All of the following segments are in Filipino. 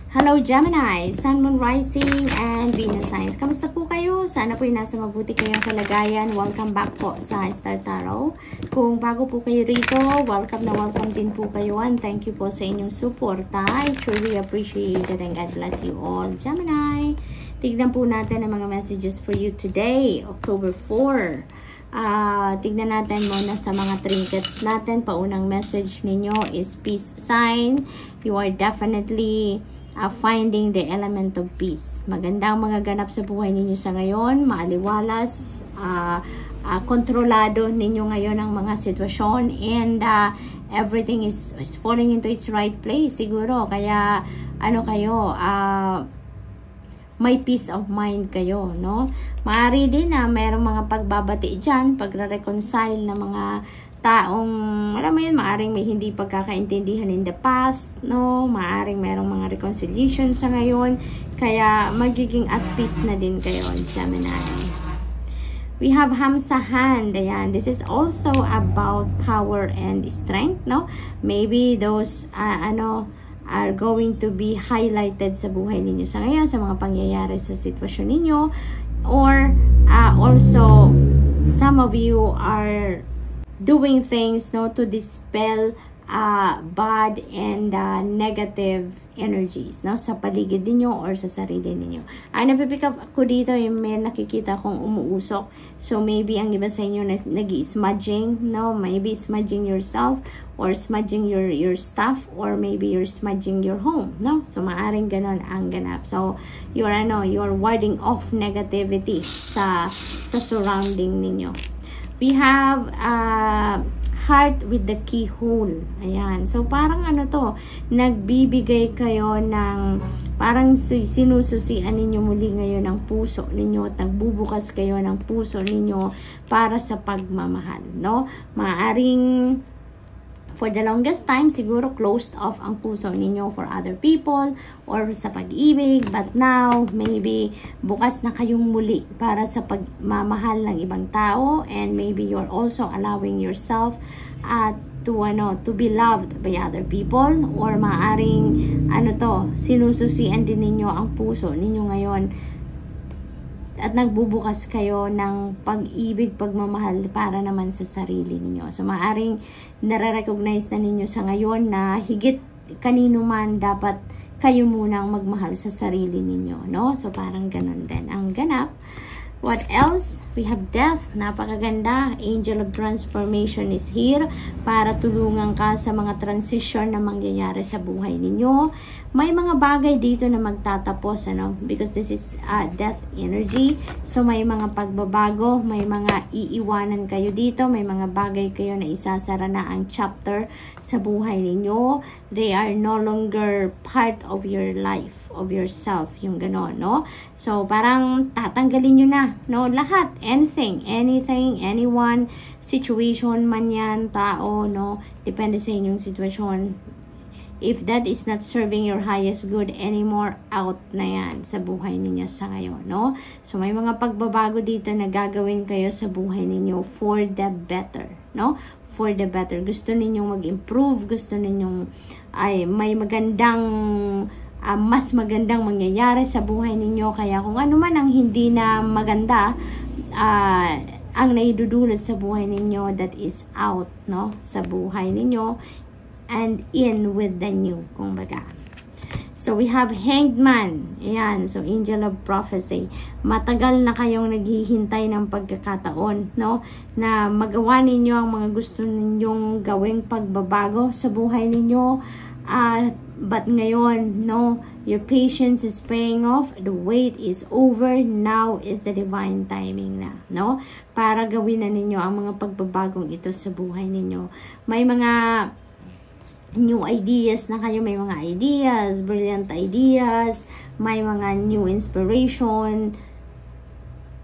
Hello Gemini, Sun, Moon, Rising, and Venus signs. Kamusta po kayo? Sana po yung nasa mabuti kayong kalagayan. Welcome back po sa Star Tarot. Kung bago po kayo rito, welcome na welcome din po kayo. And thank you po sa inyong suporta. I truly appreciate it and God bless you all. Gemini, tignan po natin ang mga messages for you today, October 4. Tignan natin muna sa mga trinkets natin. Paunang message ninyo is peace sign. You are definitely finding the element of peace. Magandang mga ganap sa buhay ninyo sa ngayon. Maaliwalas, kontrolado ninyo ngayon ang mga sitwasyon, and everything is falling into its right place siguro. Kaya ano kayo, may peace of mind kayo, no? Maaari din na mayroong mga pagbabati dyan, pagre-reconcile na mga taong, alam mo yun, maaaring may hindi pagkakaintindihan in the past, no? Maaaring mayroong mga reconciliation sa ngayon, kaya magiging at peace na din kayo, Gemini. We have Hamsa hand. Ayan, this is also about power and strength, no? Maybe those, are going to be highlighted sa buhay ninyo sa ngayon, sa mga pangyayari sa sitwasyon ninyo, or also some of you are doing things, no, to dispel bad and negative energies, no, sa paligid niyo or sa sarili niyo. Napipick up ko dito yung may nakikita kong umuusok. So maybe ang iba sa inyo nag-smudging, no, maybe smudging yourself or smudging your stuff, or maybe you're smudging your home, no. So maaring ganon ang ganap. So you're warding off negativity sa surrounding ninyo. We have heart with the keyhole. Ayan. So, parang nagbibigay kayo ng, parang sinususian ninyo muli ngayon ang puso ninyo at nagbubukas kayo ng puso ninyo para sa pagmamahal, no? Maaring for the longest time, siguro closed off ang puso ninyo for other people or sa pag-ibig. But now, maybe bukas na kayong muli para sa pagmamahal ng ibang tao. And maybe you're also allowing yourself to be loved by other people. Or maaring, sinususian din ninyo ang puso ninyo ngayon at nagbubukas kayo ng pag-ibig, pagmamahal para naman sa sarili ninyo. So, maaring nare-recognize na ninyo sa ngayon na higit kanino man dapat kayo munang magmahal sa sarili ninyo, no? So, parang ganun din ang ganap. What else? We have death. Napakaganda. Angel of Transformation is here para tulungan ka sa mga transition na mangyayari sa buhay ninyo. May mga bagay dito na magtatapos, because this is death energy. So, may mga pagbabago, may mga iiwanan kayo dito, may mga bagay kayo na isasara na ang chapter sa buhay ninyo. They are no longer part of your life, of yourself, yung gano'n, no? So, parang tatanggalin nyo na, no? Lahat, anything, anyone, situation man yan, tao, no? Depende sa inyong sitwasyon. If that is not serving your highest good anymore, out na yan sa buhay ninyo sa ngayon, no? So, may mga pagbabago dito na gagawin kayo sa buhay ninyo for the better, no? For the better. Gusto ninyong mag-improve, gusto ninyong may magandang, mas magandang mangyayari sa buhay ninyo. Kaya kung ano man ang hindi na maganda, ang naidudulot sa buhay ninyo, that is out, no? Sa buhay ninyo. And in with the new, kumbaga. So, we have Hanged Man. Ayan. So, Angel of Prophecy. Matagal na kayong naghihintay ng pagkakataon, no? Na magawa ninyo ang mga gusto ninyong gawing pagbabago sa buhay ninyo. But ngayon, no? Your patience is paying off. The wait is over. Now is the divine timing na, no? Para gawin na ninyo ang mga pagbabagong ito sa buhay ninyo. May mga new ideas na kayo, may mga ideas, brilliant ideas, may mga new inspiration,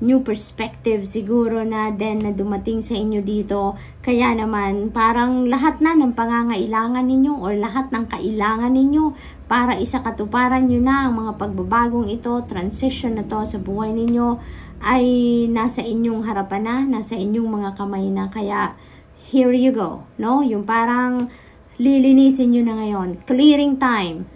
new perspective siguro na din na dumating sa inyo dito. Kaya naman, parang lahat na ng pangangailangan ninyo or lahat ng kailangan ninyo para isakatuparan nyo na ang mga pagbabagong ito, transition na to sa buhay ninyo, ay nasa inyong harapan na, nasa inyong mga kamay na. Kaya, here you go, no? Yung parang lilinisin nyo na ngayon. Clearing time.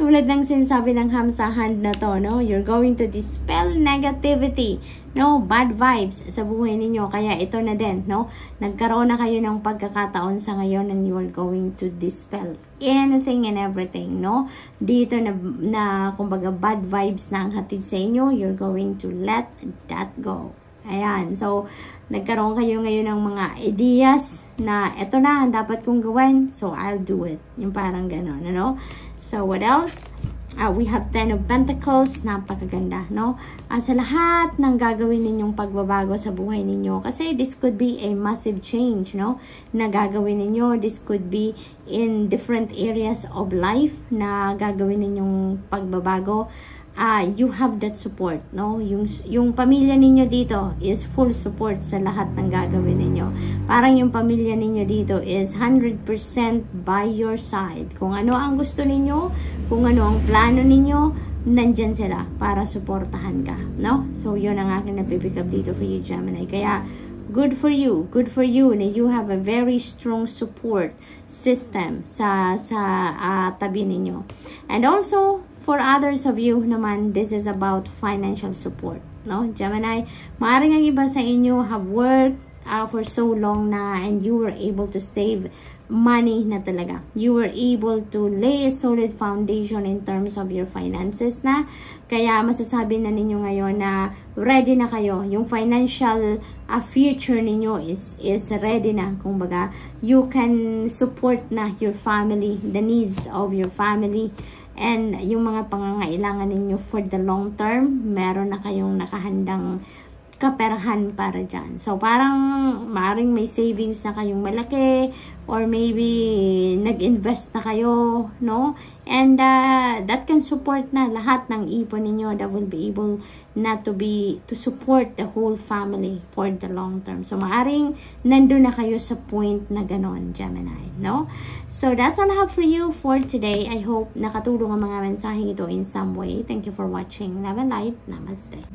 Tulad ng sinasabi ng Hamsa hand na to, no? You're going to dispel negativity, no? Bad vibes sa buhay ninyo. Kaya ito na din, no? Nagkaroon na kayo ng pagkakataon sa ngayon and you are going to dispel anything and everything, no? Dito na kumbaga bad vibes na ang hatid sa inyo, you're going to let that go. Ayan. So, nagkaroon kayo ngayon ng mga ideas na ito na ang dapat kong gawin, so I'll do it. Yung parang gano'n, ano? So, what else? We have 10 of Pentacles. Napakaganda, no? Sa lahat ng gagawin ninyong pagbabago sa buhay ninyo. Kasi this could be a massive change, no? Na gagawin ninyo. This could be in different areas of life na gagawin ninyong pagbabago. You have that support, no? Yung pamilya ninyo dito is full support sa lahat ng gagawin ninyo. Parang yung pamilya ninyo dito is 100% by your side. Kung ano ang gusto ninyo, kung ano ang plano ninyo, nandyan sila para suportahan ka, no? So, yun ang aking napipick up dito for you, Gemini. Kaya, good for you na you have a very strong support system sa tabi ninyo. And also, for others of you naman, this is about financial support, no? Gemini, maaaring ang iba sa inyo have worked for so long na and you were able to save money na talaga. You were able to lay a solid foundation in terms of your finances na. Kaya masasabi na ninyo ngayon na ready na kayo. Yung financial future ninyo is ready na. Kumbaga, you can support na your family, the needs of your family. And yung mga pangangailangan ninyo for the long term, meron na kayong nakahandang kaperahan para dyan. So, parang maaaring may savings na kayong malaki or maybe nag-invest na kayo, no? And that can support na lahat ng ipon ninyo that will be able to support the whole family for the long term. So, maaaring nandun na kayo sa point na ganon, Gemini, no? So, that's all I have for you for today. I hope nakatulong ang mga mensaheng ito in some way. Thank you for watching. Love and light. Namaste.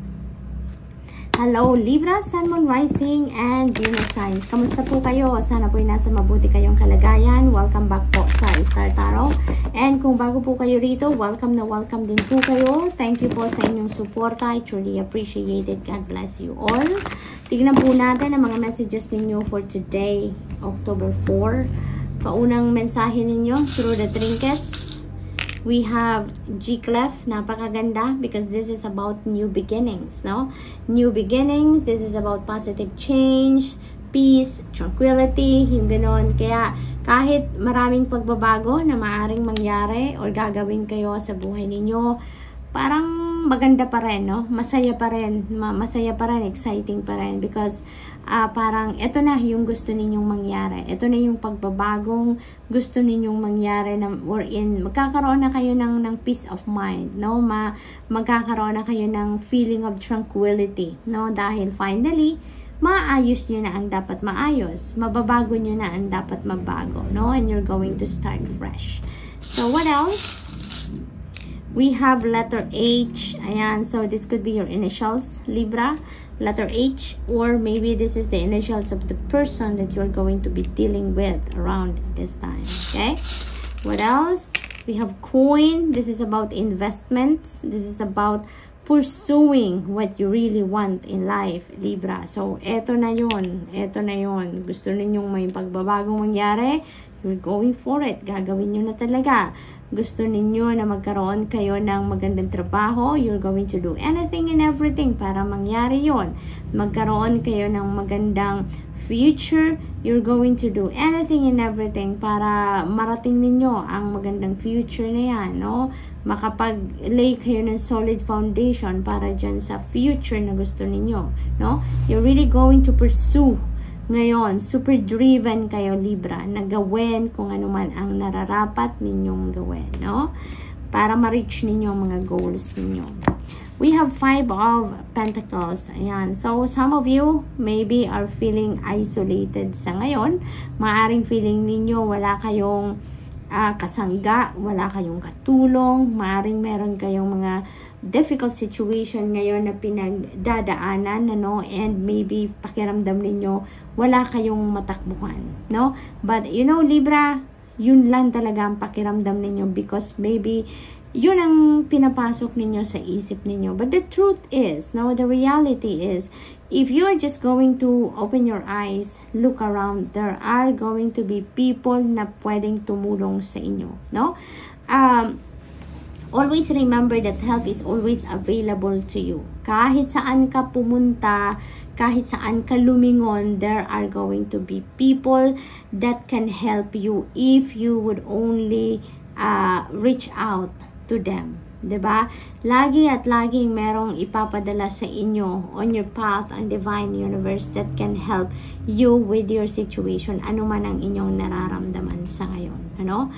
Hello, Libra, Sun, Moon, Rising, and Venus signs. Kamusta po kayo? Sana po ay nasa mabuti kayong kalagayan. Welcome back po sa Star Tarot. And kung bago po kayo rito, welcome na welcome din po kayo. Thank you po sa inyong suporta. I truly appreciate it. God bless you all. Tignan po natin ang mga messages ninyo for today, October 4. Paunang mensahe ninyo through the trinkets. We have G-Clef, napakaganda because this is about new beginnings, no? New beginnings, this is about positive change, peace, tranquility, yung ganon. Kaya kahit maraming pagbabago na maaring mangyari or gagawin kayo sa buhay ninyo, parang maganda pa rin, no? Masaya pa rin, exciting pa rin because parang ito na yung gusto ninyong mangyari. Ito na yung pagbabagong gusto ninyong mangyari na magkakaroon na kayo ng peace of mind, no? Magkakaroon na kayo ng feeling of tranquility, no? Dahil finally, maayos nyo na ang dapat maayos. Mababago nyo na ang dapat mabago, no? And you're going to start fresh. So, what else? We have letter H. Ayan, so this could be your initials, Libra. Letter H, or maybe this is the initials of the person that you're going to be dealing with around this time. Okay? What else? We have Coin. This is about investments. This is about pursuing what you really want in life, Libra. So, eto na yun. Eto na yun. Gusto ninyong may pagbabagong mangyari, you're going for it. Gagawin nyo na talaga. Gusto ninyo na magkaroon kayo ng magandang trabaho, you're going to do anything and everything para mangyari yon. Magkaroon kayo ng magandang future, you're going to do anything and everything para marating ninyo ang magandang future na yan, no? Makapag-lay kayo ng solid foundation para dyan sa future na gusto ninyo, no? You're really going to pursue ngayon, super driven kayo, Libra, na gawin kung ano man ang nararapat ninyong gawin, no? Para ma-reach ninyo ang mga goals ninyo. We have 5 of Pentacles. Ayan. So, some of you maybe are feeling isolated sa ngayon. Maaring feeling ninyo wala kayong kasangga, wala kayong katulong, maaring meron kayong mga difficult situation ngayon na pinagdadaanan, no? And maybe pakiramdam ninyo wala kayong matakbuhan, no? But you know, Libra, yun lang talaga ang pakiramdam ninyo because maybe Yun ang pinapasok ninyo sa isip ninyo. But the truth is, no, the reality is, if you're just going to open your eyes, look around, there are going to be people na pwedeng tumulong sa inyo, no? Always remember that help is always available to you. Kahit saan ka pumunta, kahit saan ka lumingon, there are going to be people that can help you if you would only reach out to them. 'Di ba? Lagi at laging merong ipapadala sa inyo on your path ang divine universe that can help you with your situation, ano man ang inyong nararamdaman sa ngayon, ano?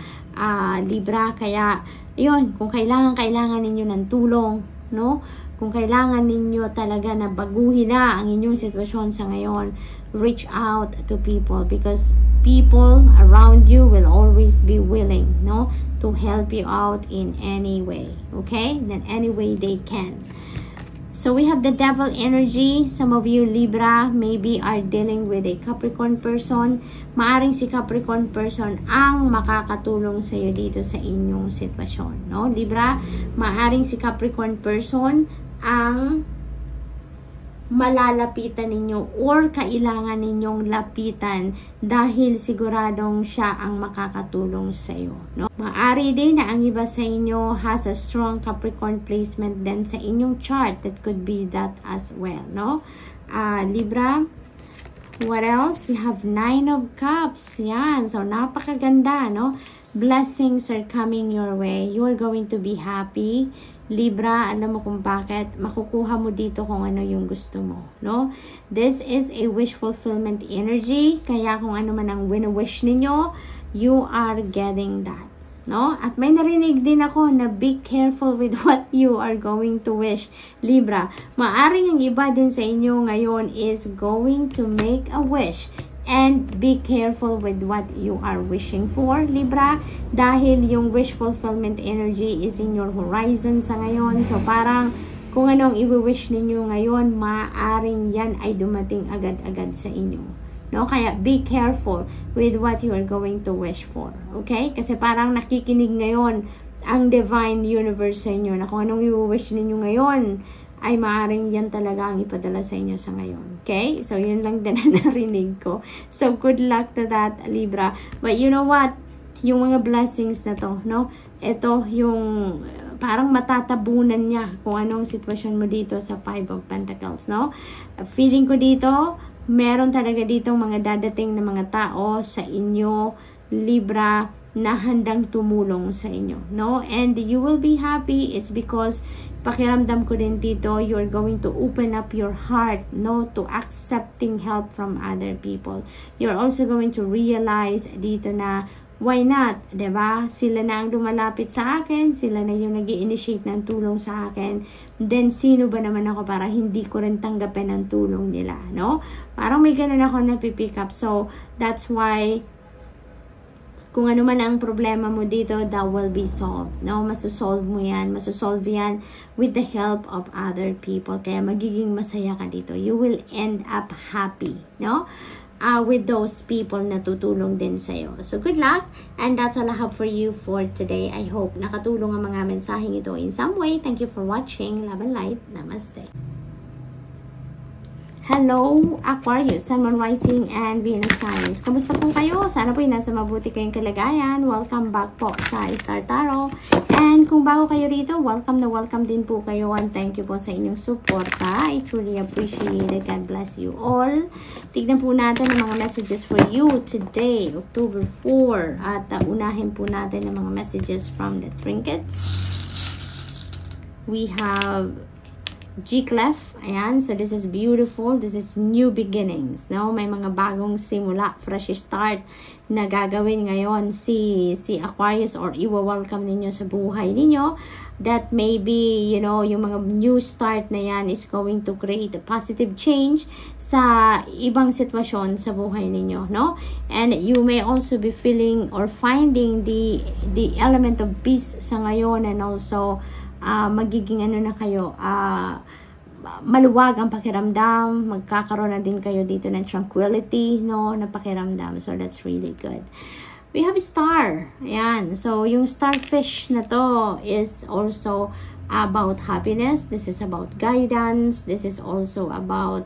Libra, kaya yun, kung kailangan ninyo ng tulong, no? Kung kailangan ninyo talaga na baguhin na ang inyong sitwasyon sa ngayon, reach out to people, because people around you will always be willing, no, to help you out in any way, okay? In any way they can. So we have the devil energy. Some of you Libra maybe are dealing with a Capricorn person. Maaring si Capricorn person ang makakatulong sa iyo dito sa inyong sitwasyon, no? Libra, maaring si Capricorn person ang malalapitan ninyo or kailangan ninyong lapitan dahil siguradong siya ang makakatulong sa iyo, no? Maari din na ang iba sa inyo has a strong Capricorn placement din sa inyong chart. That could be that as well, no? Libra, what else? We have 9 of Cups. Yan. So, napakaganda, no? Blessings are coming your way. You are going to be happy. Libra, alam mo kung bakit, makukuha mo dito kung ano yung gusto mo, no? This is a wish fulfillment energy, kaya kung ano man ang wini-wish ninyo, you are getting that, no? At may narinig din ako na be careful with what you are going to wish, Libra. Maaring ang iba din sa inyo ngayon is going to make a wish. And be careful with what you are wishing for, Libra, dahil yung wish fulfillment energy is in your horizon sa ngayon. So parang kung anong i-wish ninyo ngayon, maaring yan ay dumating agad-agad sa inyo, no? Kaya be careful with what you are going to wish for, okay? Kasi parang nakikinig ngayon ang divine universe sa inyo na kung anong i-wish ninyo ngayon ay maaring yan talaga ang ipadala sa inyo sa ngayon. Okay? So, yun lang din na narinig ko. So, good luck to that, Libra. But you know what? Yung mga blessings na to, no? Ito, yung parang matatabunan niya kung anong sitwasyon mo dito sa 5 of Pentacles, no? Feeling ko dito, meron talaga dito mga dadating na mga tao sa inyo, Libra, na handang tumulong sa inyo, no? And you will be happy. It's because pakiramdam ko din dito, you're going to open up your heart, no, to accepting help from other people. You're also going to realize dito na why not, 'di ba? Sila na ang lumalapit sa akin, sila na yung nag-i-initiate ng tulong sa akin. Then sino ba naman ako para hindi ko rin tanggapin ang tulong nila, no? Parang may ganun ako na pick up. So that's why kung ano man ang problema mo dito, that will be solved, no? Masosolve mo yan, masosolve yan with the help of other people. Kaya magiging masaya ka dito. You will end up happy, no? With those people na tutulong din sa'yo. So, good luck. And that's all I have for you for today. I hope nakatulong ang mga mensaheng ito in some way. Thank you for watching. Love and light. Namaste. Hello, Aquarius, Sun, Moon, Rising, and Venus signs. Kamusta po kayo? Sana po nasa mabuti kayong kalagayan. Welcome back po sa Star Tarot. And kung bago kayo rito, welcome na welcome din po kayo. And thank you po sa inyong suporta. I truly appreciate it. God bless you all. Tignan po natin ang mga messages for you today, October 4. At unahin po natin ang mga messages from the trinkets. We have G-Clef, ayan, so this is beautiful, this is new beginnings, no? May mga bagong simula, fresh start na gagawin ngayon si Aquarius, or iwa-welcome ninyo sa buhay ninyo, that maybe, you know, yung mga new start na yan is going to create a positive change sa ibang sitwasyon sa buhay ninyo, no? And you may also be feeling or finding the element of peace sa ngayon, and also magiging ano na kayo, maluwag ang pakiramdam, magkakaroon na din kayo dito ng tranquility, no, na pakiramdam. So that's really good. we have star. Ayan. So, yung starfish na to is also about happiness. This is about guidance. This is also about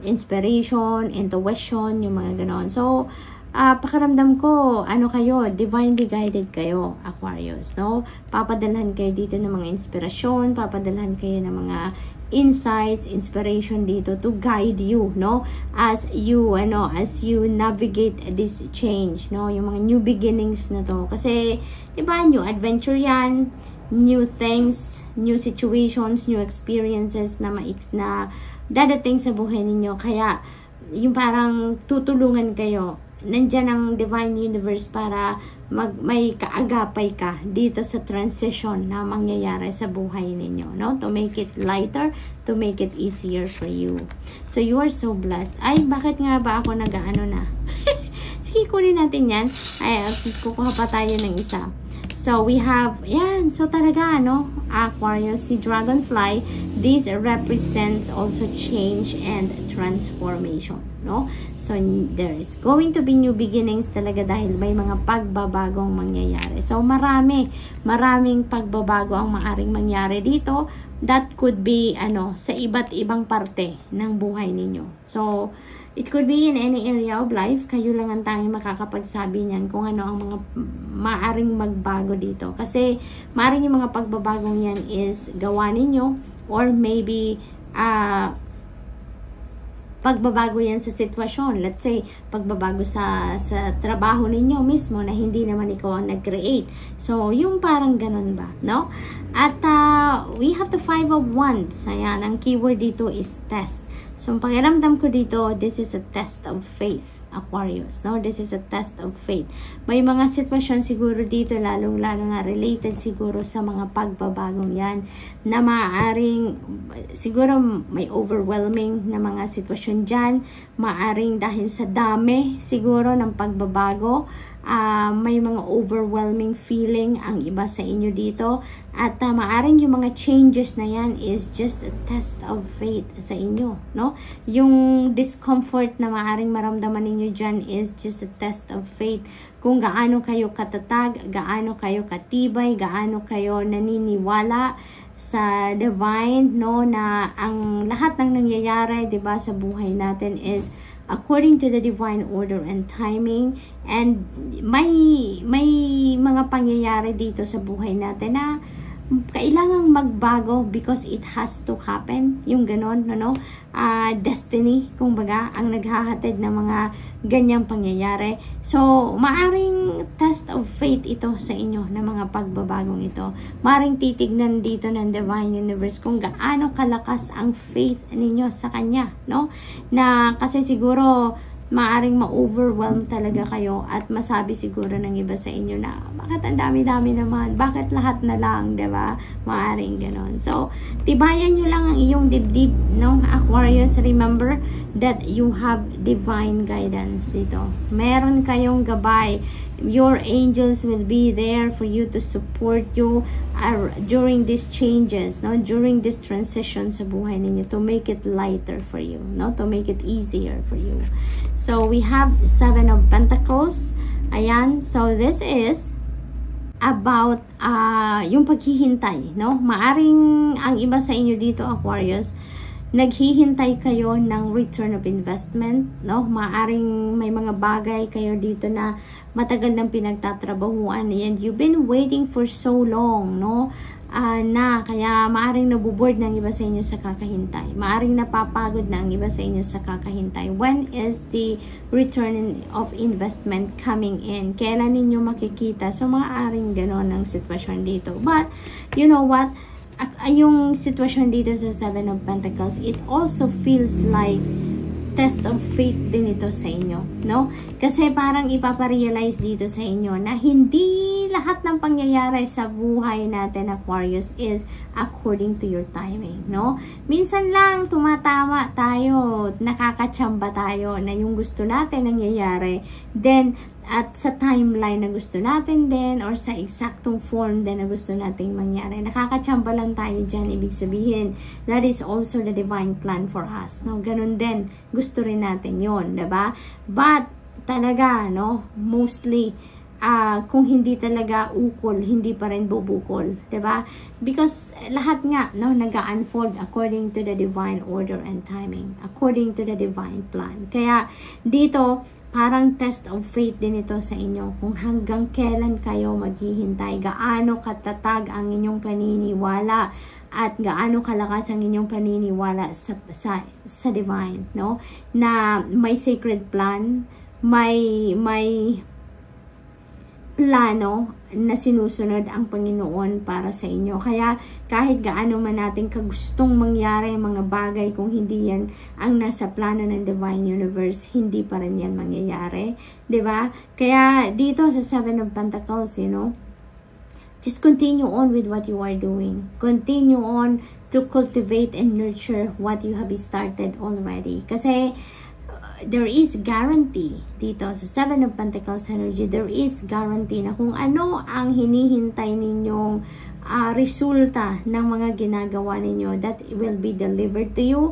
inspiration, intuition, yung mga ganon. So, pakiramdam ko, ano kayo, divinely guided kayo, Aquarius, no? Papadalhan kayo dito ng mga inspirasyon, papadalhan kayo ng mga insights, inspiration dito to guide you, no? As you navigate this change, no? Yung mga new beginnings na to. Kasi, di ba, new adventure yan, new things, new situations, new experiences na dadating sa buhay ninyo. Kaya, yung parang tutulungan kayo. Nandyan ang Divine Universe para may kaagapay ka dito sa transition na mangyayari sa buhay ninyo, no? To make it lighter, to make it easier for you. So, you are so blessed. Ay, bakit nga ba ako nag-ano na? Sige, kunin natin yan. Ay, kukuha pa tayo ng isa. So, we have, yan, so talaga, no? Aquarius, si Dragonfly, this represents also change and transformation, no? So, there is going to be new beginnings talaga dahil may mga pagbabagong mangyayari. So, maraming pagbabago ang maaring mangyari dito. That could be, sa iba't ibang parte ng buhay ninyo. So, it could be in any area of life. Kayo lang ang tanging makakapagsabi niyan kung ano ang mga maaring magbago dito. Kasi maaring yung mga pagbabagong yan is gawa ninyo or maybe pagbabago yan sa sitwasyon. Let's say, pagbabago sa trabaho ninyo mismo na hindi naman ikaw ang nag-create. So, yung parang ganun ba, no? At we have the 5 of Wands. Ayan, ang keyword dito is test. So, ang pakiramdam ko dito, this is a test of faith, Aquarius, no? This is a test of faith. May mga sitwasyon siguro dito, lalong-lalo na related siguro sa mga pagbabagong yan, na maaaring, siguro may overwhelming na mga sitwasyon dyan, maaaring dahil sa dami siguro ng pagbabago, may mga overwhelming feeling ang iba sa inyo dito, at maaring yung mga changes na yan is just a test of faith sa inyo, no? Yung discomfort na maaring maramdaman ninyo dyan is just a test of faith. Kung gaano kayo katatag, gaano kayo katibay, gaano kayo naniniwala sa divine, no, na ang lahat ng nangyayari, 'di ba, sa buhay natin is according to the divine order and timing, and may mga pangyayari dito sa buhay natin na kailangang magbago because it has to happen. Yung ganon, no? Destiny, kumbaga, ang naghahatid ng mga ganyang pangyayari. So, maaring test of faith ito sa inyo na mga pagbabagong ito. Maaring titignan dito ng Divine Universe kung gaano kalakas ang faith ninyo sa Kanya, no? Na kasi siguro maaring ma-overwhelm talaga kayo at masabi siguro ng iba sa inyo na bakit ang dami-dami naman, bakit lahat na lang, diba? Maaring ganon. So, tibayan nyo lang ang iyong dibdib, no? Aquarius, remember that you have divine guidance dito. Meron kayong gabay. Your angels will be there for you to support you during these changes, no? During this transition sa buhay ninyo, to make it lighter for you, no? To make it easier for you. So, we have 7 of Pentacles. Ayan. So, this is about yung paghihintay, no? Maaring ang iba sa inyo dito, Aquarius, naghihintay kayo ng return of investment, no? Maaring may mga bagay kayo dito na matagal nang pinagtatrabahuan and you've been waiting for so long, no? Kaya maaring nabuboard ng iba sa inyo sa kakahintay. Maaring napapagod na ang iba sa inyo sa kakahintay. When is the return of investment coming in? Kailan ninyo makikita? So, maaring ganon ang sitwasyon dito. But, you know what? Yung sitwasyon dito sa 7 of Pentacles, it also feels like test of faith din ito sa inyo, no? Kasi parang ipaparealize dito sa inyo na hindi lahat ng pangyayari sa buhay natin, Aquarius, is according to your timing, no? Minsan lang tumatama tayo, nakakatsamba tayo na yung gusto natin nangyayari, then at sa timeline na gusto natin din or sa eksaktong form din na gusto nating mangyari. Nakakatsamba lang tayo dyan. Ibig sabihin, that is also the divine plan for us. No? Ganun din. Gusto rin natin yon, diba? But, talaga, no? Mostly, kung hindi talaga ukol, hindi pa rin bubukol, 'di ba? Because lahat nga, no, nag-unfold according to the divine order and timing, according to the divine plan. Kaya dito, parang test of faith din ito sa inyo, kung hanggang kailan kayo maghihintay, gaano katatag ang inyong paniniwala at gaano kalakas ang inyong paniniwala sa divine, no? Na may sacred plan, may plano na sinusunod ang Panginoon para sa inyo. Kaya kahit gaano man natin kagustong mangyari ang mga bagay, kung hindi yan ang nasa plano ng Divine Universe, hindi pa rin yan mangyayari. 'Di ba? Kaya dito sa Seven of Pentacles, just continue on with what you are doing. Continue on to cultivate and nurture what you have started already. Kasi there is guarantee dito sa Seven of Pentacles energy, there is guarantee na kung ano ang hinihintay ninyong resulta ng mga ginagawa ninyo, that will be delivered to you.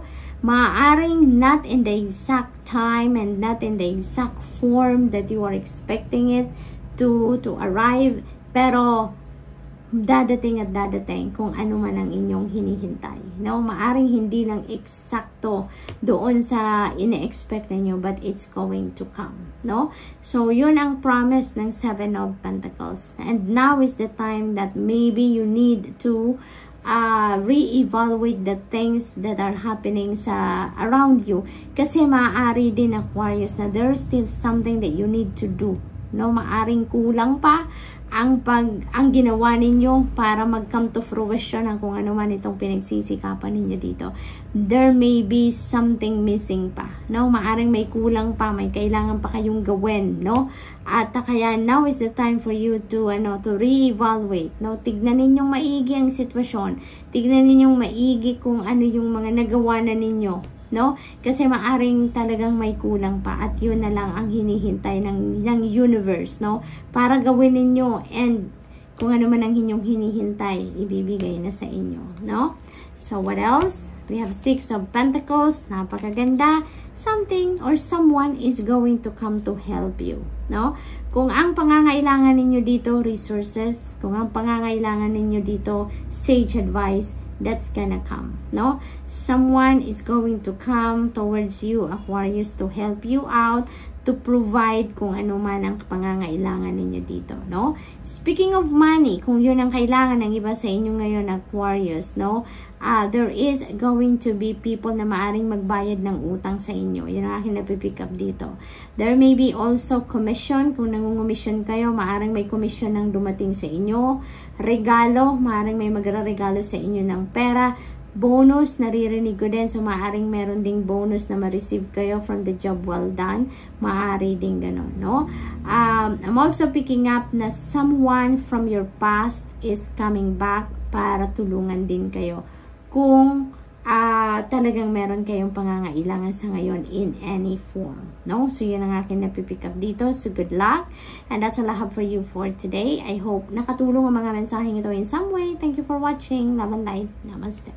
Maaaring not in the exact time and not in the exact form that you are expecting it to arrive, pero dadating at dadating kung ano man ang inyong hinihintay. No? Maaring hindi lang eksakto doon sa ine-expect ninyo, but it's going to come. No? So, yun ang promise ng Seven of Pentacles. And now is the time that maybe you need to re-evaluate the things that are happening around you. Kasi maaari din, Aquarius, na there's still something that you need to do. No, maaring kulang pa ang ginawa ninyo para mag-come to fruition ang kung ano man itong pinagsisikapan ninyo dito. There may be something missing pa, no? Maaring may kulang pa, may kailangan pa kayong gawin, no? At kaya now is the time for you to re-evaluate, no? Tignan ninyong maigi ang sitwasyon. Tignan ninyong maigi kung ano yung mga nagawa na ninyo, no? Kasi maaring talagang may kulang pa, at yun na lang ang hinihintay ng universe, no? Para gawin ninyo, and kung ano man ang inyong hinihintay, ibibigay na sa inyo, no? So, what else? We have Six of Pentacles. Napakaganda. Something or someone is going to come to help you, no? Kung ang pangangailangan ninyo dito, resources, kung ang pangangailangan ninyo dito, sage advice, that's gonna come, no? Someone is going to come towards you, Aquarius, to help you out, to provide kung ano man ang pangangailangan ninyo dito, no? Speaking of money, kung yun ang kailangan ng iba sa inyo ngayon, Aquarius, no? There is going to be people na maaring magbayad ng utang sa inyo. Yun ang aking napipick up dito. There may be also commission. Kung nangungumission kayo, maaring may commission ng dumating sa inyo. Regalo, maaring may magre-regalo sa inyo ng pera. Bonus, naririnig ko din. So, maaaring meron ding bonus na ma-receive kayo from the job well done. Maaari din ganun, no? I'm also picking up na someone from your past is coming back para tulungan din kayo. Kung talagang meron kayong pangangailangan sa ngayon in any form, no? So, yun ang akin napipick up dito. So, good luck. And that's all I have for you for today. I hope nakatulong ang mga mensaheng ito in some way. Thank you for watching. Love and light. Namaste.